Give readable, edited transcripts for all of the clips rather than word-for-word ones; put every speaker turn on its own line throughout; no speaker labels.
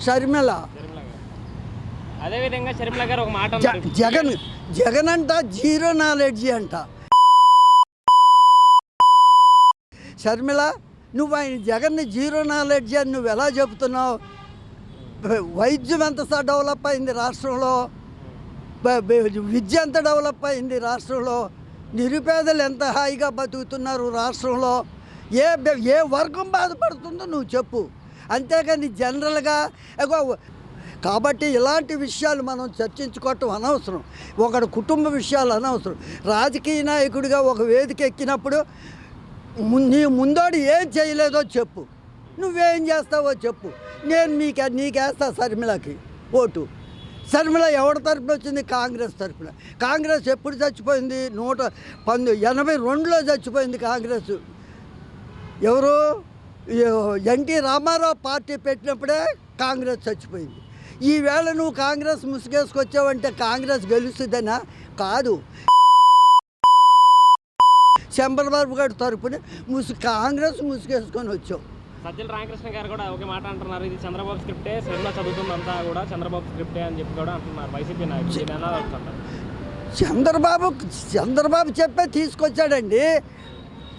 షర్మిల.
అదేవిధంగా షర్మిల గారు ఒక మాట అన్నారు.
జగన్ అంట జీరో నాలెడ్జి అంట. షర్మిల, నువ్వు ఆయన జగన్ని జీరో నాలెడ్జి అని నువ్వు ఎలా చెబుతున్నావు? వైద్యం ఎంత డెవలప్ అయింది రాష్ట్రంలో, విద్య ఎంత డెవలప్ అయింది రాష్ట్రంలో, నిరుపేదలు ఎంత హాయిగా బతుకుతున్నారు రాష్ట్రంలో, ఏ వర్గం బాధపడుతుందో నువ్వు చెప్పు. అంతేగాని జనరల్గా కాబట్టి ఇలాంటి విషయాలు మనం చర్చించుకోవటం అనవసరం. ఒకటి కుటుంబ విషయాలు అనవసరం. రాజకీయ నాయకుడిగా ఒక వేదిక ఎక్కినప్పుడు నీ ముందోడు ఏం చేయలేదో చెప్పు, నువ్వేం చేస్తావో చెప్పు. నేను నీకేస్తా షర్మిలకి ఓటు. షర్మిల ఎవరి తరపున వచ్చింది? కాంగ్రెస్ తరపున. కాంగ్రెస్ ఎప్పుడు చచ్చిపోయింది? 1982లో చచ్చిపోయింది కాంగ్రెస్. ఎవరు? ఎన్టీ రామారావు పార్టీ పెట్టినప్పుడే కాంగ్రెస్ చచ్చిపోయింది. ఈవేళ నువ్వు కాంగ్రెస్ ముసుగేసుకొచ్చావంటే కాంగ్రెస్ గెలుస్తుందనా? కాదు. చంద్రబాబు గారి తరపున కాంగ్రెస్ ముసుగేసుకొని వచ్చావు.
సజ్జల రామకృష్ణ గారు కూడా ఒకే మాట అంటున్నారు, ఇది చంద్రబాబు స్క్రిప్టే, షర్మిల చదువుతుందంతా కూడా చంద్రబాబు స్క్రిప్టే అని చెప్పి కూడా అంటున్నారు వైసీపీ నాయకులు.
చంద్రబాబు చెప్పే తీసుకొచ్చాడండి.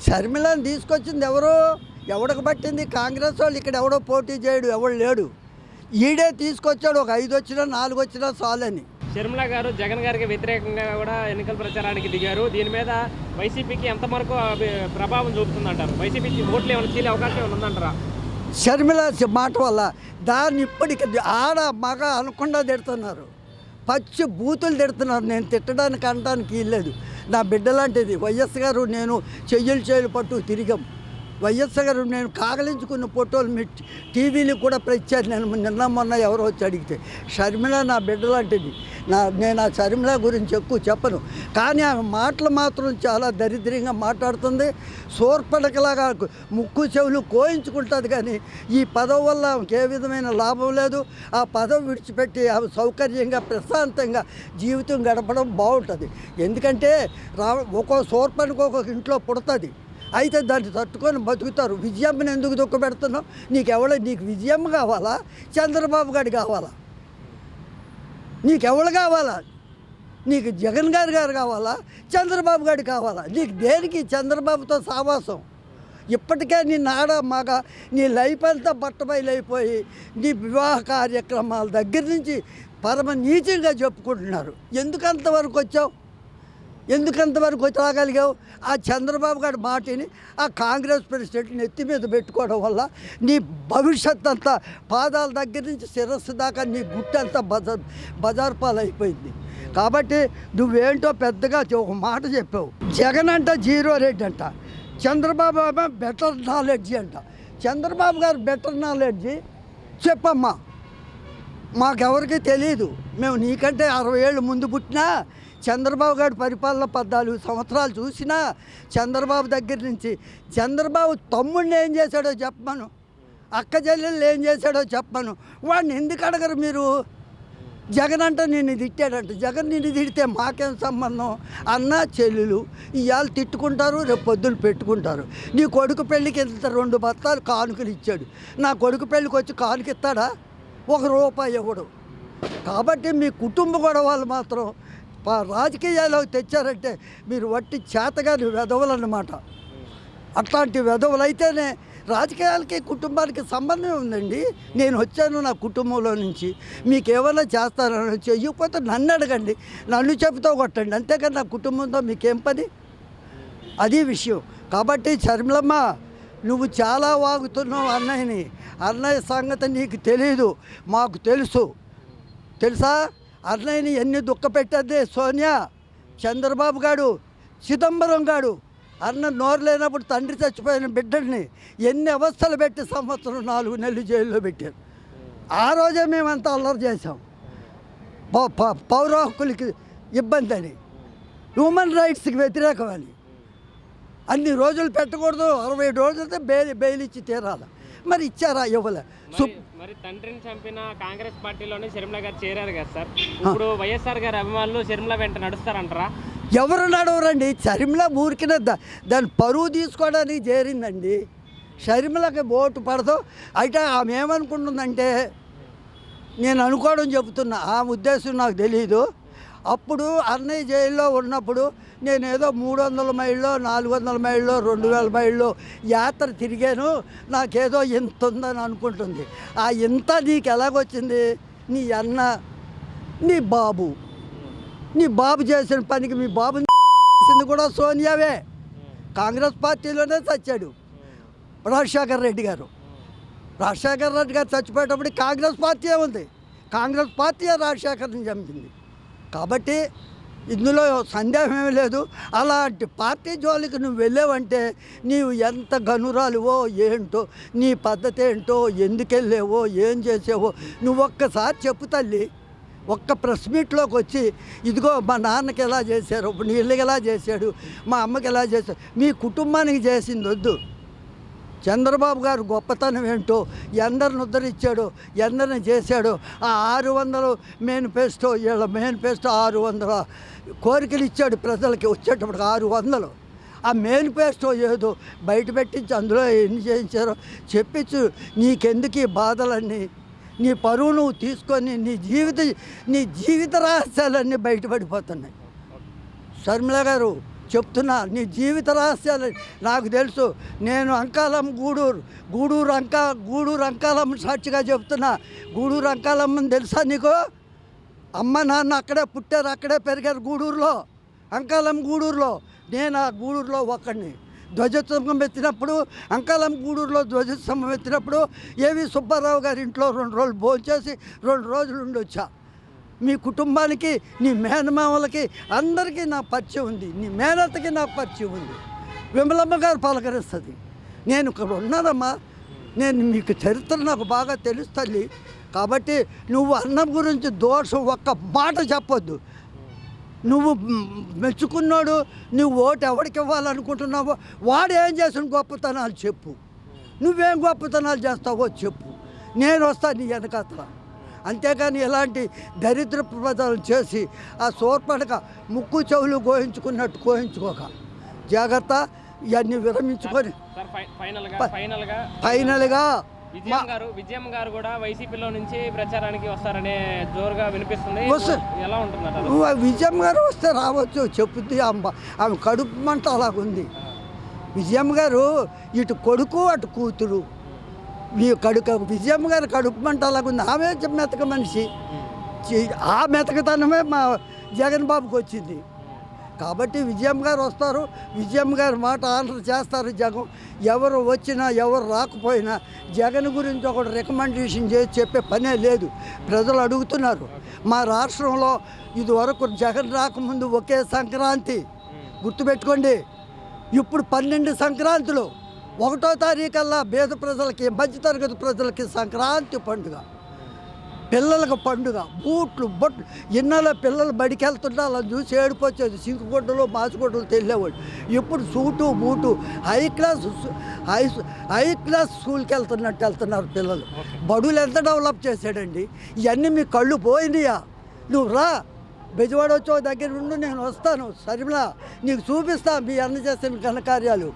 షర్మిలను తీసుకొచ్చింది ఎవరు? ఎవడికి పట్టింది? కాంగ్రెస్ వాళ్ళు. ఇక్కడ ఎవడో పోటీ చేయడు, ఎవడు లేడు. ఈడే తీసుకొచ్చాడు. ఒక 5 వచ్చినా 4 వచ్చినా చాలని.
షర్మిల గారు జగన్ గారికి వ్యతిరేకంగా కూడా ఎన్నికల ప్రచారానికి దిగారు. దీని మీద వైసీపీకి ఎంతవరకు ప్రభావం చూపుతుందంటారు? వైసీపీకి ఓట్లు ఏమైనా చీలే అవకాశం ఏమైనా ఉందంటారా?
షర్మిల మాట వల్ల దాన్ని ఇప్పటికి ఆడ మగ అనకుండా తిడుతున్నారు, పచ్చి బూతులు తిడుతున్నారు. నేను తిట్టడానికి అనడానికి ఇల్లేదు. నా బిడ్డ లాంటిది వైఎస్ గారు. నేను చెయ్యలు పట్టు తిరిగాం. వైఎస్ గారు నేను కాగలించుకున్న ఫోటోలు మీ టీవీని కూడా ఇచ్చారు. నేను నిన్న మొన్న ఎవరో వచ్చి అడిగితే షర్మిల నా బిడ్డ లాంటిది. నేను ఆ షర్మిల గురించి ఎక్కువ చెప్పను, కానీ ఆమె మాటలు మాత్రం చాలా దరిద్రంగా మాట్లాడుతుంది. శూర్పణఖలాగా ముక్కు చెవులు కోయించుకుంటుంది. కానీ ఈ పదవి వల్ల ఆమెకి ఏ విధమైన లాభం లేదు. ఆ పదవి విడిచిపెట్టి ఆమె సౌకర్యంగా ప్రశాంతంగా జీవితం గడపడం బాగుంటుంది. ఎందుకంటే ఒక్కో శూర్పణకు ఒక్కొక్క ఇంట్లో పుడుతుంది. అయితే దాన్ని తట్టుకొని బతుకుతారు. విజయమ్మని ఎందుకు దుఃఖ పెడుతున్నావు? నీకు విజయమ్మ కావాలా? చంద్రబాబు గారు కావాలా? నీకెవరు కావాలా? నీకు జగన్ గారు కావాలా? చంద్రబాబు గారు కావాలా? నీకు దేనికి చంద్రబాబుతో సావాసం? ఇప్పటికే నీ నాడ మగ నీ లైఫ్ అంతా బట్టబయలైపోయి నీ వివాహ కార్యక్రమాల దగ్గర నుంచి పరమ నీచంగా చెప్పుకుంటున్నారు. ఎందుకంతవరకు వచ్చావు? ఎందుకంతవరకు రాగలిగావు? ఆ చంద్రబాబు గారి మాటని ఆ కాంగ్రెస్ ప్రెసిడెంట్ని నెత్తి మీద పెట్టుకోవడం వల్ల నీ భవిష్యత్ అంతా పాదాల దగ్గర నుంచి శిరస్సు దాకా నీ గుట్టంతా బజార్ పాలైపోయింది. కాబట్టి నువ్వేంటో పెద్దగా ఒక మాట చెప్పావు. జగన్ అంట జీరో రేట్ అంట, చంద్రబాబు ఏమో బెటర్ నాలెడ్జి అంట. చంద్రబాబు గారు బెటర్ నాలెడ్జి చెప్పమ్మా, మాకెవరికి తెలియదు. మేము నీకంటే 60 ఏళ్ళు ముందు పుట్టినా చంద్రబాబు గారి పరిపాలన 14 సంవత్సరాలు చూసినా చంద్రబాబు దగ్గర నుంచి చంద్రబాబు తమ్ముడిని ఏం చేశాడో చెప్పమను, అక్క చెల్లెళ్ళు ఏం చేశాడో చెప్పమను. వాడిని ఎందుకు అడగరు మీరు? జగన్ అంటే నిన్ను తిట్టాడంట. జగన్ నిన్ను తిడితే మాకేం సంబంధం? అన్న చెల్లెలు ఇవాళ తిట్టుకుంటారు, రేపు పొద్దున్న పెట్టుకుంటారు. నీ కొడుకు పెళ్ళికి ఇంత 2 బత్తాలు కానుకలు ఇచ్చాడు. నా కొడుకు పెళ్ళికి వచ్చి కానుక ఇస్తాడా? ₹1 ఇవ్వడు. కాబట్టి మీ కుటుంబ గొడవలు మాత్రం రాజకీయాల్లోకి తెచ్చారంటే మీరు వట్టి చేతగాని వెధవలన్నమాట. అట్లాంటి వెధవలు అయితేనే రాజకీయాలకి కుటుంబానికి సంబంధం ఉందండి. నేను వచ్చాను నా కుటుంబంలో నుంచి, మీకు ఏమైనా చేస్తానని చెయ్యకపోతే నన్ను అడగండి, నన్ను చెబుతూ కొట్టండి. అంతేకాని నా కుటుంబంతో మీకేం పని? అది విషయం. కాబట్టి షర్మిలమ్మ, నువ్వు చాలా వాగుతున్నావు అన్నయ్యని. అన్నయ్య సంగతి నీకు తెలీదు, మాకు తెలుసా? అన్నయ్యని ఎన్ని దుఃఖ పెట్టద్దే సోనియా, చంద్రబాబు గారు, చిదంబరం గారు. అన్న నోరు లేనప్పుడు తండ్రి చచ్చిపోయిన బిడ్డల్ని ఎన్ని అవస్థలు పెట్టి 1 సంవత్సరం 4 నెలలు జైల్లో పెట్టారు. ఆ రోజే మేమంతా అల్లరి చేసాం. పౌర హక్కులకి ఇబ్బంది అని, హ్యూమన్ రైట్స్కి వ్యతిరేకమని. అన్ని రోజులు పెట్టకూడదు, 67 రోజులతో బెయిల్ ఇచ్చి తీరాలి. మరి ఇచ్చారా? ఇవ్వలే.
మరి తండ్రిని చంపిన కాంగ్రెస్ పార్టీలోనే షర్మిల గారు చేరారు కదా సార్. ఇప్పుడు వైఎస్ఆర్ గారి అభిమానులు షర్మిల వెంట నడుస్తారంటారా?
ఎవరు నడవరండి. షర్మిల ఊరికిన దాని పరువు తీసుకోవడానికి చేరిందండి. షర్మిలకి ఓటు పడదు. అయితే ఆమె ఏమనుకుంటుందంటే నేను అనుకోవడం చెబుతున్నా, ఆ ఉద్దేశం నాకు తెలియదు. అప్పుడు అన్నయ్య జైల్లో ఉన్నప్పుడు నేను ఏదో 300 మైళ్ళు 400 మైళ్ళు 2000 మైళ్ళు యాత్ర తిరిగాను. నాకేదో ఇంత ఉందని అనుకుంటుంది. ఆ ఇంత నీకు ఎలాగొచ్చింది? నీ అన్న, నీ బాబు చేసిన పనికి మీ బాబుని చేసింది కూడా సోనియావే. కాంగ్రెస్ పార్టీలోనే చచ్చాడు రాజశేఖర రెడ్డి గారు. రాజశేఖర రెడ్డి గారు చచ్చిపోయేటప్పుడు కాంగ్రెస్ పార్టీ ఉంది. కాంగ్రెస్ పార్టీ రాజశేఖర్ని చంపింది. కాబట్టి ఇందులో సందేహం ఏమీ లేదు. అలాంటి పార్టీ జోలికి నువ్వు వెళ్ళావంటే నీవు ఎంత గనురాలువో ఏంటో, నీ పద్ధతి ఏంటో, ఎందుకు వెళ్ళావో, ఏం చేసావో నువ్వు ఒక్కసారి చెప్పు తల్లి. ఒక్క ప్రెస్ మీట్లోకి వచ్చి ఇదిగో మా నాన్నకి ఎలా చేశారు, నీళ్ళకి ఎలా చేశాడు, మా అమ్మకి ఎలా చేశాడు, మీ కుటుంబానికి చేసింది వద్దు. చంద్రబాబు గారు గొప్పతనం ఏంటో, ఎందరిని ఉద్ధరించాడో, ఎందరిని చేశాడో. ఆ 600 మేనిఫెస్టో, వీళ్ళ మేనిఫెస్టో 600 కోరికలు ఇచ్చాడు ప్రజలకి. వచ్చేటప్పుడు 600 ఆ మేనిఫెస్టో ఏదో బయట పెట్టించి అందులో ఎన్ని చేయించారో చెప్పించు. నీకెందుకు ఈ బాధలన్నీ? నీ పరువు నువ్వు తీసుకొని నీ జీవిత రహస్యాలన్నీ బయటపడిపోతున్నాయి. షర్మిల గారు చెప్తున్నా, నీ జీవిత రహస్యాలు నాకు తెలుసు. నేను అంకాలం గూడూరు అంకాలమ్మ సాక్షిగా చెప్తున్నా. గూడూరు అంకాలమ్మని తెలుసా నీకు? అమ్మ నాన్న అక్కడే పుట్టారు, అక్కడే పెరిగారు గూడూరులో, అంకాలం గూడూరులో. నేను ఆ గూడూరులో ఒక్కడిని. ధ్వజస్తంభం ఎత్తినప్పుడు, అంకాలం గూడూరులో ధ్వజస్తంభం ఎత్తినప్పుడు ఏవి సుబ్బారావు గారి ఇంట్లో 2 రోజులు భోంచేసి 2 రోజులు ఉండొచ్చా. మీ కుటుంబానికి, నీ మేనమామలకి అందరికీ నా పరిచయం ఉంది. నీ మేనత్తకి నాకు పరిచయం ఉంది. విమలమ్మ గారు పలకరిస్తుంది. నేను ఇక్కడ ఉన్నానమ్మా. నేను మీకు చరిత్ర నాకు బాగా తెలుసు తల్లి. కాబట్టి నువ్వు అన్నం గురించి దోషం ఒక్క మాట చెప్పొద్దు. నువ్వు మెచ్చుకున్నాడు, నువ్వు ఓటు ఎవరికి ఇవ్వాలనుకుంటున్నావో వాడు ఏం చేసిన గొప్పతనాలు చెప్పు. నువ్వేం గొప్పతనాలు చేస్తావో చెప్పు. నేను వస్తాను నీ వెనకాతల. అంతేకాని ఇలాంటి దరిద్ర ప్రపదాలు చేసి ఆ సోర్పడక ముక్కు చెవులు కోయించుకున్నట్టు కోయించుకోక. జాగ్రత్త. ఇవన్నీ విరమించుకొని ఫైనల్గా
విజయం గారు కూడా వైసీపీలో నుంచి ప్రచారానికి వస్తారనే జోరుగా వినిపిస్తుంది. ఎలా ఉంటుంది?
విజయం గారు వస్తే రావచ్చు, చెప్పుద్ది. ఆమె కడుపు మంట అలాగుంది. విజయం గారు ఇటు కొడుకు అటు కూతురు. విజయం గారు కడుపు మంట అలాగుంది. ఆమె మెతక మనిషి. ఆ మెతకతనమే మా జగన్ బాబుకి వచ్చింది. కాబట్టి విజయం గారు వస్తారు. విజయం గారి మాట ఆన్సర్ చేస్తారు జగన్. ఎవరు వచ్చినా ఎవరు రాకపోయినా జగన్ గురించి ఒకటి రికమెండేషన్ చేసి చెప్పే పనే లేదు. ప్రజలు అడుగుతున్నారు. మా రాష్ట్రంలో ఇదివరకు జగన్ రాకముందు ఒకే సంక్రాంతి, గుర్తుపెట్టుకోండి. ఇప్పుడు 12 సంక్రాంతులు. 1వ తారీఖల్లా పేద ప్రజలకి, మధ్యతరగతి ప్రజలకి సంక్రాంతి పండుగ, పిల్లలకు పండుగ. బూట్లు బొట్లు. ఇన్నాళ్ళ పిల్లలు బడికి వెళ్తుంటే అలా చూసి ఏడిపోచ్చేది. సింకుగుడ్డలు మాసుగుడ్డలు తెల్లేవాళ్ళు. ఇప్పుడు సూటు బూటు హై క్లాస్ స్కూల్కి వెళ్తున్నారు పిల్లలు. బడులు ఎంత డెవలప్ చేశాడండి. ఇవన్నీ మీ కళ్ళు పోయినాయా? నువ్వు రా, బెజవాడ వచ్చే దగ్గర నుండి నేను వస్తాను. సరిమలా నీకు చూపిస్తా మీ అన్న చేసిన ఘనకార్యాలు.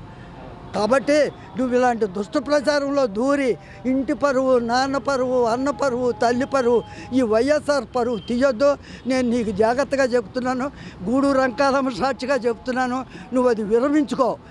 కాబట్టి నువ్వు ఇలాంటి దుష్ట ప్రచారంలో దూరి ఇంటి పరువు, నాన్న పరువు, అన్న పరువు, తల్లి పరువు, ఈ వైఎస్ఆర్ పరువు తీయొద్దు. నేను నీకు జాగ్రత్తగా చెప్తున్నాను. గూడూరు అంకాలమ్మ సాక్షిగా చెప్తున్నాను. నువ్వు అది విరమించుకో.